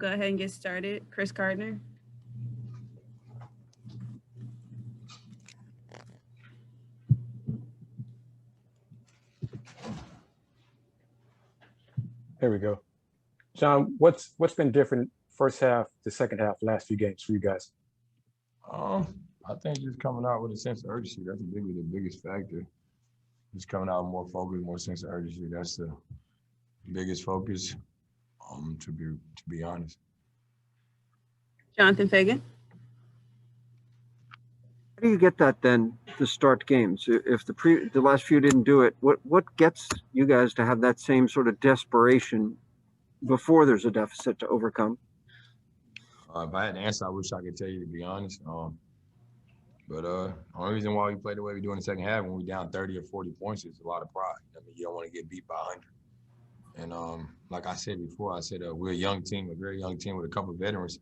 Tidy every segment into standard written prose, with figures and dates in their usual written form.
go ahead and get started. Chris Gardner. There we go. John, what's been different first half to second half last few games for you guys? I think just coming out with a sense of urgency, that's the biggest factor. Just coming out with more focus, more sense of urgency. That's the biggest focus, to be honest. Jonathan Fagan. How do you get that then to start games? If the last few didn't do it, what gets you guys to have that same sort of desperation before there's a deficit to overcome? If I had to answer, I wish I could tell you, to be honest. But only reason why we play the way we do in the second half when we down 30 or 40 points is a lot of pride. I mean, you don't want to get beat by 100. And like I said before, we're a young team, a very young team with a couple of veterans.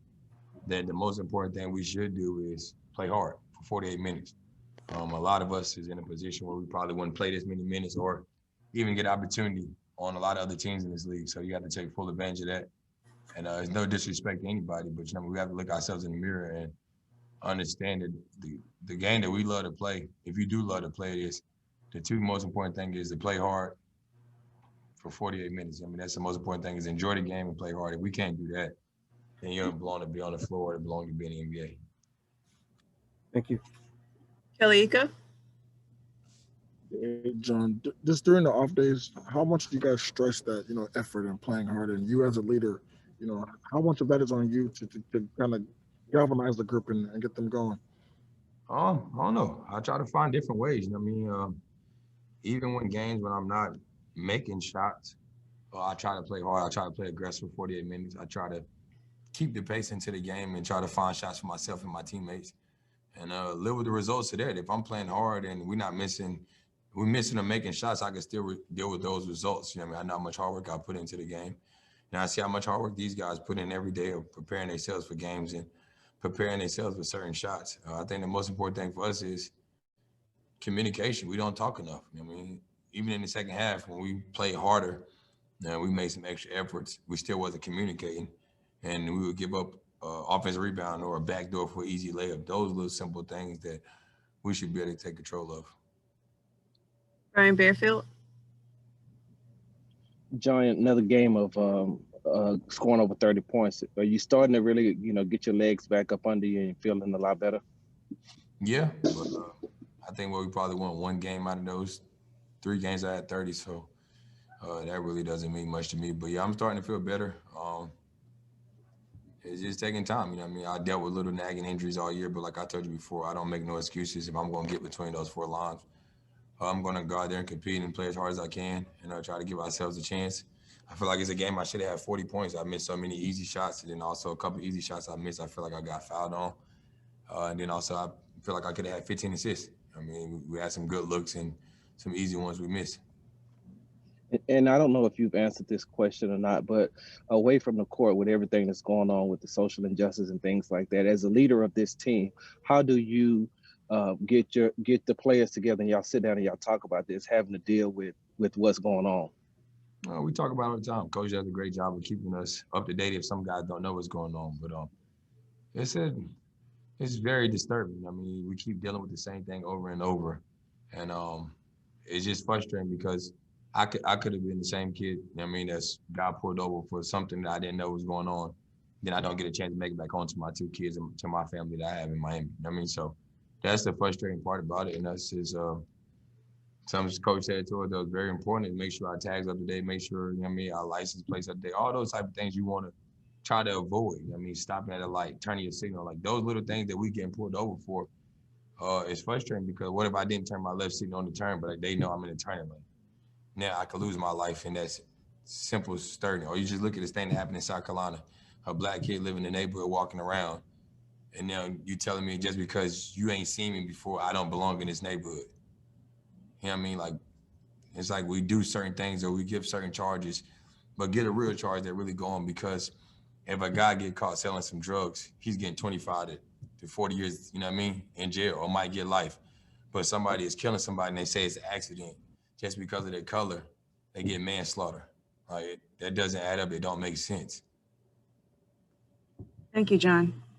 That the most important thing we should do is play hard for 48 minutes. A lot of us is in a position where we probably wouldn't play this many minutes or even get opportunity on a lot of other teams in this league. So you have to take full advantage of that. And it's no disrespect to anybody, but we have to look ourselves in the mirror and understand that the game that we love to play, if you do love to play this, the two most important things is to play hard for 48 minutes. I mean, that's the most important thing, is enjoy the game and play hard. If we can't do that, then you don't belong to be on the floor, or belong to be in the NBA. Thank you. Kelly Ika. Hey, John, just during the off days, how much do you guys stress that, effort and playing hard? And you as a leader, how much of that is on you to kind of galvanize the group and get them going? I don't know. I try to find different ways. Even when games when I'm not making shots, I try to play hard. I try to play aggressive for 48 minutes. I try to keep the pace into the game and try to find shots for myself and my teammates, and live with the results of that. If I'm playing hard and we're missing or making shots, I can still deal with those results. I know how much hard work I put into the game, and I see how much hard work these guys put in every day of preparing themselves for games and preparing themselves for certain shots. I think the most important thing for us is communication. We don't talk enough. Even in the second half when we played harder, we made some extra efforts, we still wasn't communicating, and we would give up offensive rebound or a backdoor for easy layup. Those little simple things that we should be able to take control of. Brian Bearfield. Giant, another game of scoring over 30 points. Are you starting to really, get your legs back up under you and feeling a lot better? Yeah, but I think we probably won one game out of those 3 games I had 30, so that really doesn't mean much to me. But yeah, I'm starting to feel better. It's just taking time. I dealt with little nagging injuries all year, but like I told you before, I don't make no excuses. If I'm going to get between those 4 lines, I'm going to go out there and compete and play as hard as I can and try to give ourselves a chance. I feel like it's a game I should have had 40 points. I missed so many easy shots, and then also a couple easy shots I missed. I feel like I got fouled on. And then also I feel like I could have had 15 assists. We had some good looks and some easy ones we missed. And I don't know if you've answered this question or not, but away from the court with everything that's going on with the social injustice and things like that, as a leader of this team, how do you get the players together and y'all sit down and y'all talk about this, having to deal with what's going on? We talk about it all the time. Coach does a great job of keeping us up to date if some guys don't know what's going on. But it's very disturbing. We keep dealing with the same thing over and over. And it's just frustrating because I could have been the same kid, that's got pulled over for something that I didn't know was going on. Then I don't get a chance to make it back home to my 2 kids and to my family that I have in Miami. So that's the frustrating part about it. And that's is some coach said to us that was very important, to make sure our tags up to date, make sure, our license plates up to date, all those type of things you want to try to avoid. Stopping at a light, turning your signal, like those little things that we getting pulled over for is frustrating, because what if I didn't turn my left signal on the turn, but they know I'm in the turning lane? Now I could lose my life in that simple sturdy. Or you just look at this thing that happened in South Carolina, a black kid living in the neighborhood walking around, and now you telling me just because you ain't seen me before, I don't belong in this neighborhood. Like, it's like we do certain things or we give certain charges, but get a real charge that really go on, because if a guy get caught selling some drugs, he's getting 25 to 40 years, in jail, or might get life. But somebody is killing somebody and they say it's an accident, just because of their color, they get manslaughter. Like, that doesn't add up. It don't make sense. Thank you, John.